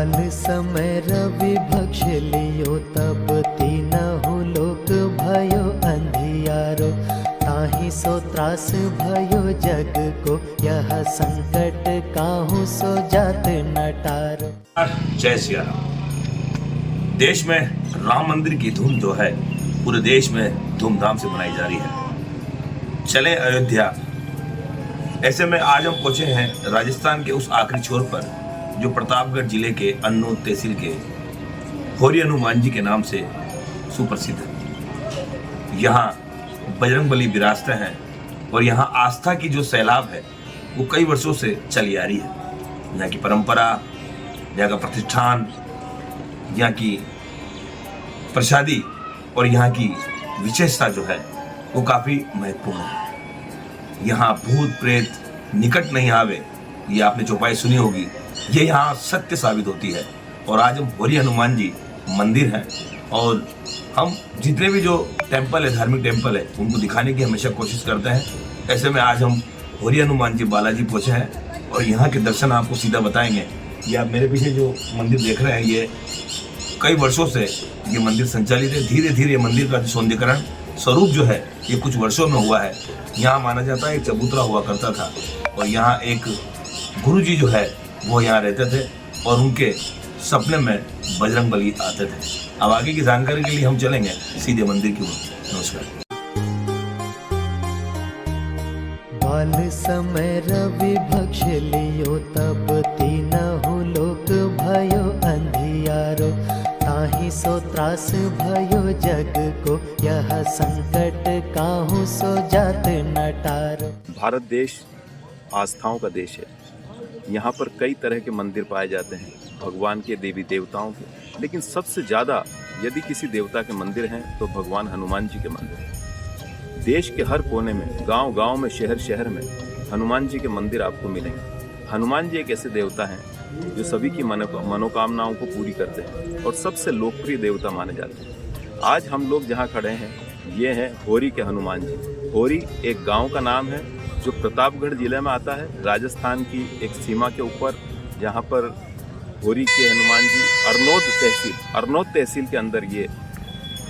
बाल समय रवि भक्ष लियो तब तीनहु लोक भयो अंधियारो, ताहि सो त्रास भयो जग को, यह संकट काहू सो जात न टारो। जय सिया राम। देश में राम मंदिर की धूम जो है पूरे देश में धूमधाम से मनाई जा रही है। चले अयोध्या। ऐसे में आज हम पहुंचे हैं राजस्थान के उस आखिरी छोर पर जो प्रतापगढ़ जिले के अन्नूर तहसील के होरी हनुमान जी के नाम से सुप्रसिद्ध है। यहाँ बजरंगबली विराजते हैं और यहाँ आस्था की जो सैलाब है वो कई वर्षों से चली आ रही है। यहाँ की परंपरा, यहाँ का प्रतिष्ठान, यहाँ की प्रसादी और यहाँ की विशेषता जो है वो काफ़ी महत्वपूर्ण है। यहाँ भूत प्रेत निकट नहीं आवे, ये आपने चौपाई सुनी होगी, ये यहाँ सत्य साबित होती है। और आज हम होरी हनुमान जी मंदिर हैं और हम जितने भी जो टेम्पल है, धार्मिक टेम्पल है, उनको दिखाने की हमेशा कोशिश करते हैं। ऐसे में आज हम होरी हनुमान जी बालाजी पहुँचे हैं और यहाँ के दर्शन आपको सीधा बताएंगे। ये आप मेरे पीछे जो मंदिर देख रहे हैं, ये कई वर्षों से ये मंदिर संचालित है। धीरे धीरे मंदिर का सौंदर्यीकरण स्वरूप जो है ये कुछ वर्षों में हुआ है। यहाँ माना जाता है एक चबूतरा हुआ करता था और यहाँ एक गुरुजी जो है वो यहाँ रहते थे और उनके सपने में बजरंगबली आते थे। अब आगे की जानकारी के लिए हम चलेंगे सीधे मंदिर की ओर। नमस्कार। बाल समय रवि भक्ष लियो तब तीनहु लोक भयो अंधियारो, ताहि सो त्रास भयो जग को, यह संकट काहू सो जात न टारो। भारत देश आस्थाओं का देश है। यहाँ पर कई तरह के मंदिर पाए जाते हैं, भगवान के, देवी देवताओं के, लेकिन सबसे ज़्यादा यदि किसी देवता के मंदिर हैं तो भगवान हनुमान जी के मंदिर हैं। देश के हर कोने में, गांव-गांव में, शहर-शहर में हनुमान जी के मंदिर आपको मिलेंगे। हनुमान जी एक ऐसे देवता हैं जो सभी की मनोकामनाओं को पूरी करते हैं और सबसे लोकप्रिय देवता माने जाते हैं। आज हम लोग जहाँ खड़े हैं ये है होरी के हनुमान जी। होरी एक गांव का नाम है जो प्रतापगढ़ जिले में आता है, राजस्थान की एक सीमा के ऊपर, जहाँ पर होरी के हनुमान जी अरनोद तहसील के अंदर ये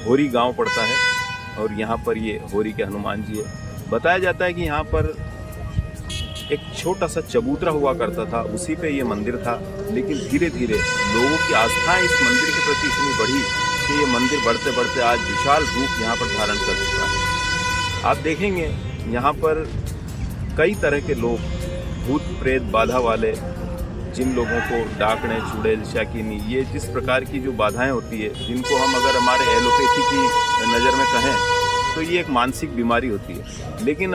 होरी गांव पड़ता है और यहाँ पर ये होरी के हनुमान जी है। बताया जाता है कि यहाँ पर एक छोटा सा चबूतरा हुआ करता था, उसी पे ये मंदिर था, लेकिन धीरे धीरे लोगों की आस्था इस मंदिर के प्रति इतनी बढ़ी कि ये मंदिर बढ़ते बढ़ते आज विशाल रूप यहाँ पर धारण कर चुका है। आप देखेंगे यहाँ पर कई तरह के लोग, भूत प्रेत बाधा वाले, जिन लोगों को डाकने, चुड़ैल, शाकिनी, ये जिस प्रकार की जो बाधाएं होती है, जिनको हम अगर हमारे एलोपैथी की नज़र में कहें तो ये एक मानसिक बीमारी होती है। लेकिन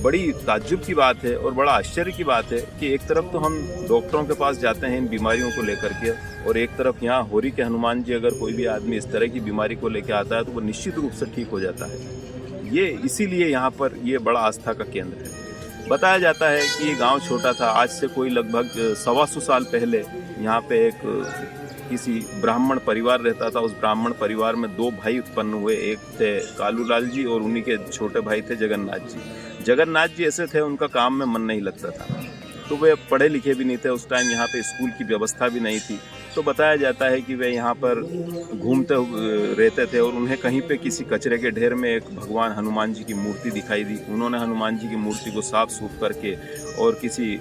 बड़ी ताज्जुब की बात है और बड़ा आश्चर्य की बात है कि एक तरफ तो हम डॉक्टरों के पास जाते हैं इन बीमारियों को लेकर के, और एक तरफ यहाँ होरी के हनुमान जी, अगर कोई भी आदमी इस तरह की बीमारी को लेकर आता है तो वो निश्चित रूप से ठीक हो जाता है। ये इसीलिए यहाँ पर ये बड़ा आस्था का केंद्र है। बताया जाता है कि ये गांव छोटा था, आज से कोई लगभग 125 साल पहले यहाँ पे एक किसी ब्राह्मण परिवार रहता था। उस ब्राह्मण परिवार में 2 भाई उत्पन्न हुए, एक थे कालूलाल जी और उन्हीं के छोटे भाई थे जगन्नाथ जी। जगन्नाथ जी ऐसे थे, उनका काम में मन नहीं लगता था, तो वे पढ़े लिखे भी नहीं थे। उस टाइम यहाँ पे स्कूल की व्यवस्था भी नहीं थी, तो बताया जाता है कि वे यहाँ पर घूमते रहते थे और उन्हें कहीं पे किसी कचरे के ढेर में एक भगवान हनुमान जी की मूर्ति दिखाई दी। उन्होंने हनुमान जी की मूर्ति को साफ सूफ करके और किसी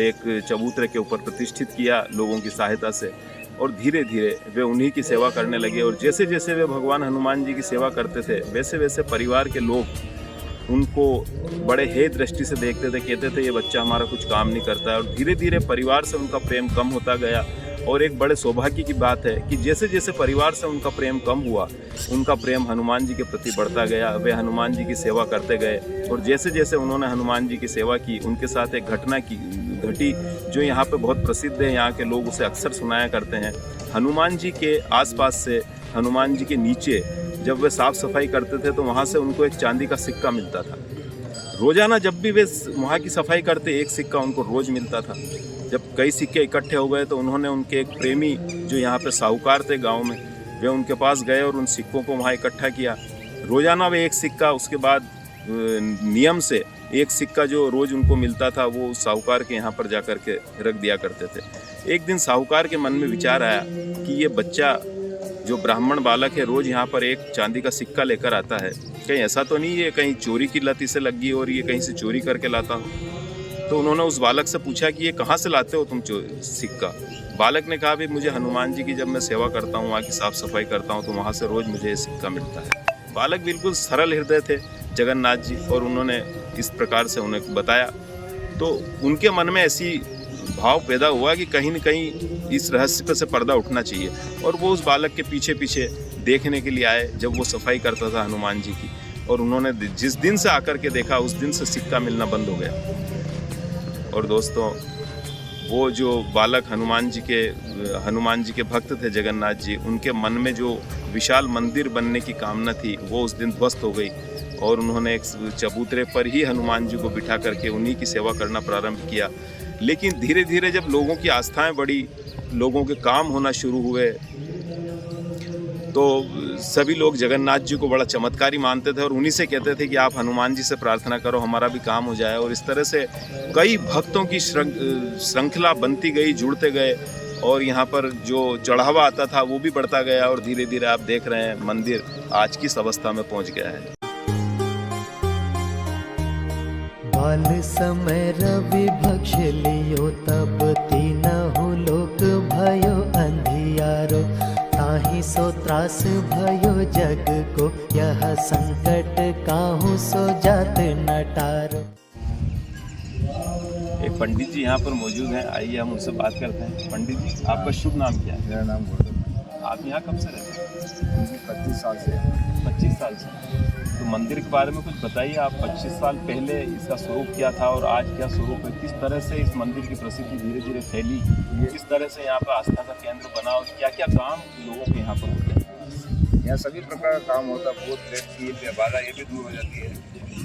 एक चबूतरे के ऊपर प्रतिष्ठित किया लोगों की सहायता से, और धीरे धीरे वे उन्हीं की सेवा करने लगे। और जैसे जैसे वे भगवान हनुमान जी की सेवा करते थे, वैसे वैसे परिवार के लोग उनको बड़े हे दृष्टि से देखते थे, कहते थे ये बच्चा हमारा कुछ काम नहीं करता है। और धीरे धीरे परिवार से उनका प्रेम कम होता गया। और एक बड़े सौभाग्य की बात है कि जैसे जैसे परिवार से उनका प्रेम कम हुआ, उनका प्रेम हनुमान जी के प्रति बढ़ता गया। वे हनुमान जी की सेवा करते गए और जैसे जैसे उन्होंने हनुमान जी की सेवा की, उनके साथ एक घटना घटी जो यहाँ पे बहुत प्रसिद्ध है, यहाँ के लोग उसे अक्सर सुनाया करते हैं। हनुमान जी के आसपास से, हनुमान जी के नीचे जब वे साफ़ सफाई करते थे तो वहाँ से उनको एक चांदी का सिक्का मिलता था। रोज़ाना जब भी वे वहाँ की सफाई करते, एक सिक्का उनको रोज़ मिलता था। जब कई सिक्के इकट्ठे हो गए तो उन्होंने उनके एक प्रेमी जो यहाँ पे साहूकार थे गांव में, वे उनके पास गए और उन सिक्कों को वहाँ इकट्ठा किया। रोज़ाना वे एक सिक्का, उसके बाद नियम से एक सिक्का जो रोज उनको मिलता था वो साहूकार के यहाँ पर जाकर के रख दिया करते थे। एक दिन साहूकार के मन में विचार आया कि ये बच्चा जो ब्राह्मण बालक है रोज यहाँ पर एक चांदी का सिक्का लेकर आता है, कहीं ऐसा तो नहीं है कहीं चोरी की लत इसे लग गई और ये कहीं से चोरी करके लाता हो। तो उन्होंने उस बालक से पूछा कि ये कहाँ से लाते हो तुम सिक्का। बालक ने कहा, भाई मुझे हनुमान जी की जब मैं सेवा करता हूँ, वहाँ की साफ सफाई करता हूँ, तो वहाँ से रोज मुझे ये सिक्का मिलता है। बालक बिल्कुल सरल हृदय थे जगन्नाथ जी, और उन्होंने इस प्रकार से उन्हें बताया। तो उनके मन में ऐसी भाव पैदा हुआ कि कहीं न कहीं इस रहस्य पर से पर्दा उठना चाहिए, और वो उस बालक के पीछे पीछे देखने के लिए आए जब वो सफाई करता था हनुमान जी की। और उन्होंने जिस दिन से आकर के देखा उस दिन से सिक्का मिलना बंद हो गया। और दोस्तों, वो जो बालक हनुमान जी के भक्त थे जगन्नाथ जी, उनके मन में जो विशाल मंदिर बनने की कामना थी वो उस दिन ध्वस्त हो गई, और उन्होंने एक चबूतरे पर ही हनुमान जी को बिठा करके उन्हीं की सेवा करना प्रारंभ किया। लेकिन धीरे धीरे जब लोगों की आस्थाएं बढ़ी, लोगों के काम होना शुरू हुए, तो सभी लोग जगन्नाथ जी को बड़ा चमत्कारी मानते थे और उन्हीं से कहते थे कि आप हनुमान जी से प्रार्थना करो, हमारा भी काम हो जाए। और इस तरह से कई भक्तों की श्रृंखला बनती गई, जुड़ते गए, और यहाँ पर जो चढ़ावा आता था वो भी बढ़ता गया, और धीरे धीरे आप देख रहे हैं मंदिर आज की इस अवस्था में पहुँच गया है। बाल समय रवि भक्ष लियो, तब तीनहु लोक भयो अंधियारो। ताहि सो त्रास भयो जग को, यह संकट काहू सो जात न टारो। एक पंडित जी यहाँ पर मौजूद हैं, आइए हम उनसे बात करते हैं। पंडित जी, आपका शुभ नाम क्या है? मेरा नाम गौतम। आप यहाँ कब से रहते हैं? 25 साल से। 25 साल से। तो मंदिर के बारे में कुछ बताइए। आप 25 साल पहले इसका स्वरूप क्या था और आज क्या स्वरूप है? किस तरह से इस मंदिर की प्रसिद्धि धीरे धीरे फैली, किस तरह से यहाँ पर आस्था का केंद्र बना, और क्या क्या काम लोगों के यहाँ पर होते हैं? यहाँ सभी प्रकार का काम होता है। भूत प्रेत की बाधा ये भी दूर हो जाती है।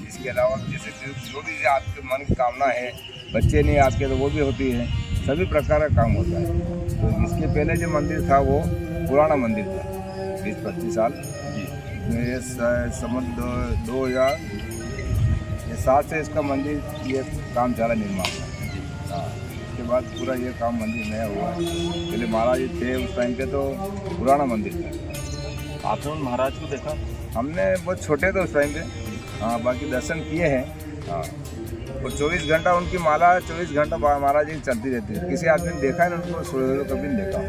इसके अलावा जैसे जो भी आपके मन की कामना है, बच्चे नहीं आपके, तो वो भी होती है। सभी प्रकार का काम होता है। तो इसके पहले जो मंदिर था वो पुराना मंदिर था, 20-25 साल। ये समझ 2007 से इसका मंदिर ये काम चला निर्माण का। हाँ, उसके बाद पूरा ये काम मंदिर नया हुआ है। पहले महाराज थे उस टाइम पे, तो पुराना मंदिर था। आपने उन महाराज को देखा? हमने बहुत छोटे थे उस टाइम पे। हाँ, बाकी दर्शन किए हैं। हाँ, और 24 घंटा उनकी माला 24 घंटा महाराज जी चलती रहती है। किसी आदमी ने देखा है ना उनको? कभी नहीं देखा।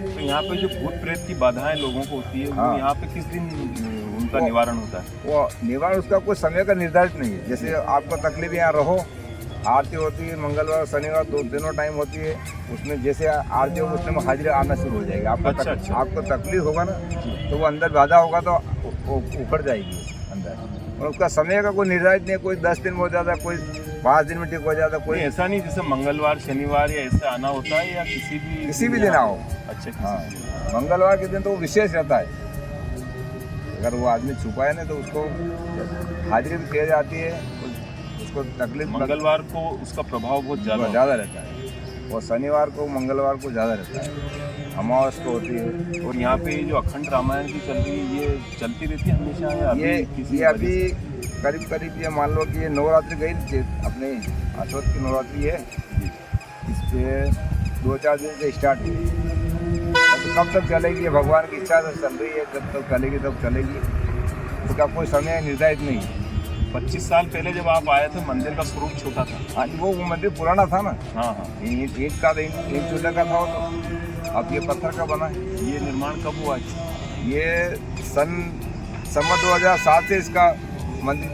तो यहाँ पे जो भूत प्रेत की बाधाएं लोगों को होती है, हाँ, वो यहाँ पे किस दिन उनका निवारण होता है? वो निवारण उसका कोई समय का निर्धारित नहीं है। जैसे आपको तकलीफ यहाँ रहो, आरती होती है मंगलवार शनिवार, दोनों टाइम होती है। उसमें जैसे आरती होगी उसमें हाजिरी आना शुरू हो जाएगी। आपको अच्छा। आपको तकलीफ होगा ना, तो वो अंदर बाधा होगा तो वो उखड़ जाएगी अंदर। और उसका समय का कोई निर्धारित नहीं है। कोई 10 दिन में हो जाता है, कोई 5 दिन में ठीक हो जाता है। कोई ऐसा नहीं जैसे मंगलवार शनिवार या ऐसे आना होता है, या किसी भी दिन आओ। अच्छा। हाँ, मंगलवार के दिन तो वो विशेष रहता है। अगर वो आदमी छुपाए ना तो उसको हाजिरी भी तेज आती है, उसको तकलीफ। मंगलवार को उसका प्रभाव बहुत ज़्यादा रहता है, और शनिवार को मंगलवार को ज़्यादा रहता है। अमावस को होती है। और यहाँ पे जो अखंड रामायण की चल रही है, ये चलती रहती है हमेशा, या ये अभी करीब ये मान लो कि ये नवरात्रि गई अपने अशोक की नवरात्रि है। इस पर 2-4 दिन से स्टार्ट हुई। तो कब तक चलेगी ये भगवान की इच्छा से चल रही है। जब तक चलेगी तब चलेगी, इसका कोई समय निर्धारित नहीं है। 25 साल पहले जब आप आए थे मंदिर का स्वरूप छोटा था। हाँ, वो मंदिर पुराना था ना। हाँ। ईंट चूल्हे का था वो, तो अब ये पत्थर का बना है। ये निर्माण कब हुआ? ये सन 2007 से इसका मंदिर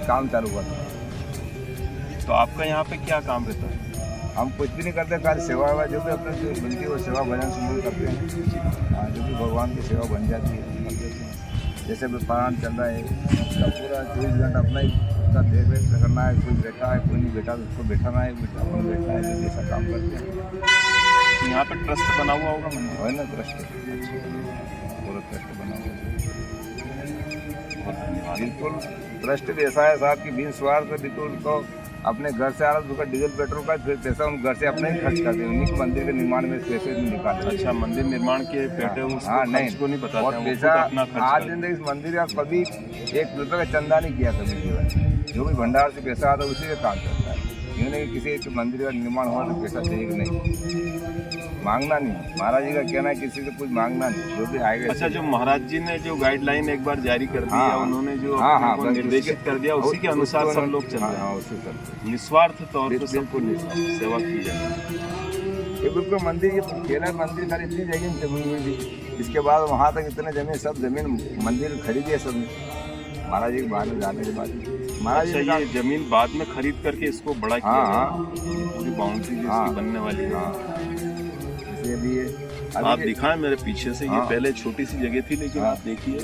काम चालू हुआ था। तो आपका यहाँ पे क्या काम रहता है? हम कुछ भी नहीं करते, खाली सेवा हुआ जो भी अपने जो बनती है वो सेवा भजन सुमन करते हैं। हाँ, जो भी भगवान की सेवा बन जाती है कर देते हैं। जैसे भी पारण चल रहा है, उसका पूरा 24 घंटा अपना ही उसका देख रेख करना है। कोई बैठा है, कोई नहीं बैठा, तो उसको बैठाना है, अपन बैठना है, जो जैसा काम करते हैं। तो यहाँ पे ट्रस्ट बना हुआ होगा मंदिर? है ना, ट्रस्ट पूरा ट्रस्ट बना हुआ है। बिल्कुल ट्रस्ट भी ऐसा है साहब कि बिन स्वार्थ से बिल्कुल उनको अपने घर से आ रहा है, उसका डीजल पेट्रोल का पैसा उन घर से अपने ही खर्च करते हैं। उन्हीं मंदिर के निर्माण में पैसे निकालते हैं। अच्छा, मंदिर निर्माण के पैसे हाँ नहीं, को नहीं बताते और हैं, पैसा अपना खर्च आज दिन इस मंदिर का कभी 1 रुपये का चंदा नहीं किया कभी जीवन। जो भी भंडार से पैसा आता है उसी का काम करता है। यूँ नहीं कि किसी एक मंदिर का निर्माण हुआ तो पैसा देगा नहीं, मांगना नहीं। महाराज जी का कहना है किसी से कुछ मांगना नहीं, जो भी आएगा। अच्छा, जो महाराज जी ने जो गाइडलाइन एक बार जारी कर दी, हाँ, उन्होंने जो हाँ, अपने हाँ, को बस निर्देशित कर दिया, उसी के अनुसार सब लोग चल रहे हाँ, हैं। उसी तरह निस्वार्थ तौर पर बिल्कुल सबको निस्वार्थ। सेवा की जाए। ये बिल्कुल मंदिर, ये केरल मंदिर खाली इतनी जगह जमीन हुई थी, इसके बाद वहाँ तक इतने जमीन, सब जमीन मंदिर खरीदी है सब महाराज जी के बाहर में जाने के बाद। महाराज जी अच्छा, ये जमीन बाद में खरीद करके इसको बड़ा किया हाँ, गया, पूरी बाउंड्री जो हाँ, इसकी बनने वाली है। इसलिए भी आप दिखाएं मेरे पीछे से, ये हाँ, पहले छोटी सी जगह थी, लेकिन हाँ, आप देखिए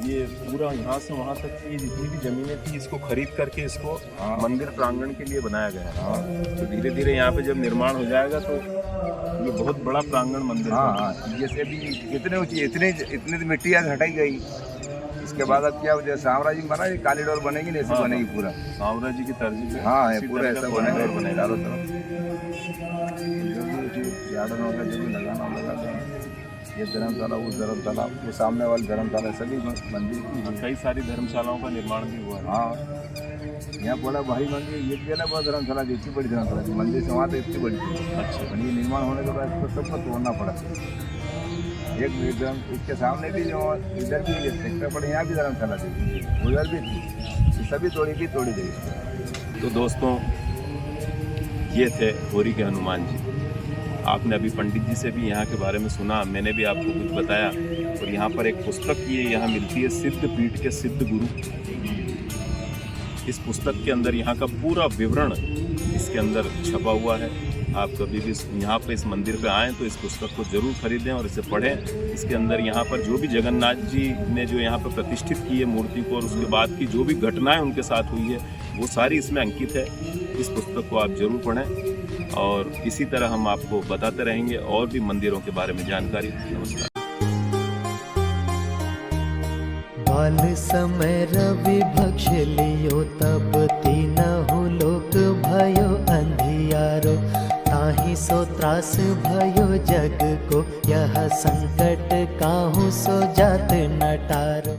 ये पूरा यहाँ से वहाँ तक की जितनी भी जमीनें थी, इसको खरीद करके इसको हाँ, मंदिर प्रांगण के लिए बनाया गया है। हाँ, तो धीरे धीरे यहाँ पे जब निर्माण हो जाएगा तो ये बहुत बड़ा प्रांगण मंदिर हाँ, है। हाँ, जैसे भी इतने ऊँची इतनी तो मिट्टी आज हटाई गई, इसके बाद अब क्या हो जाए, सामराज जी बना, ये काली डोर बनेगी नहीं, ऐसे हाँ, बनेगी पूरा। सावरा जी की तर्ज पे हाँ, ये इसी पूरा तरह ऐसा का बनेगा, कॉरिडोर बनेगा। चारों तरफ जो भी गार्डन होगा, जो भी लगाना लगा देंगे। ये धर्मशाला, वो धर्मशाला, वो सामने वाली धर्मशाला, सभी मंदिर की। कई सारी धर्मशालाओं का निर्माण भी हुआ है। हाँ, यहाँ बड़ा भारी मंदिर, ये भी है ना, बड़ा धर्मशाला थी, इतनी बड़ी धर्मशाला थी, मंदिर से वहाँ तक इतनी बड़ी थी। अच्छा, और ये निर्माण होने के बाद इसको सबको तोड़ना पड़ा। एक इसके सामने भी जो इधर भी सेक्टर पड़े, यहाँ भी धर्मशाला थी, उधर भी थी, ये सभी तोड़ी गई। तो दोस्तों, ये थे होरी के हनुमान जी। आपने अभी पंडित जी से भी यहाँ के बारे में सुना, मैंने भी आपको कुछ बताया। और यहाँ पर एक पुस्तक ये यहाँ मिलती है, सिद्ध पीठ के सिद्ध गुरु। इस पुस्तक के अंदर यहाँ का पूरा विवरण इसके अंदर छपा हुआ है। आप कभी भी यहाँ पे इस मंदिर पे आएँ तो इस पुस्तक को जरूर खरीदें और इसे पढ़ें। इसके अंदर यहाँ पर जो भी जगन्नाथ जी ने जो यहाँ पर प्रतिष्ठित की है मूर्ति को, और उसके बाद की जो भी घटनाएं उनके साथ हुई है, वो सारी इसमें अंकित है। इस पुस्तक को आप जरूर पढ़ें और इसी तरह हम आपको बताते रहेंगे और भी मंदिरों के बारे में जानकारी। नमस्कार। बाल समय रवि भक्ष लियो, तब तीनहु लोक भयो अंधियारो। ताहि सो त्रास भयो जग को, यह संकट काहू सो जात न टारो।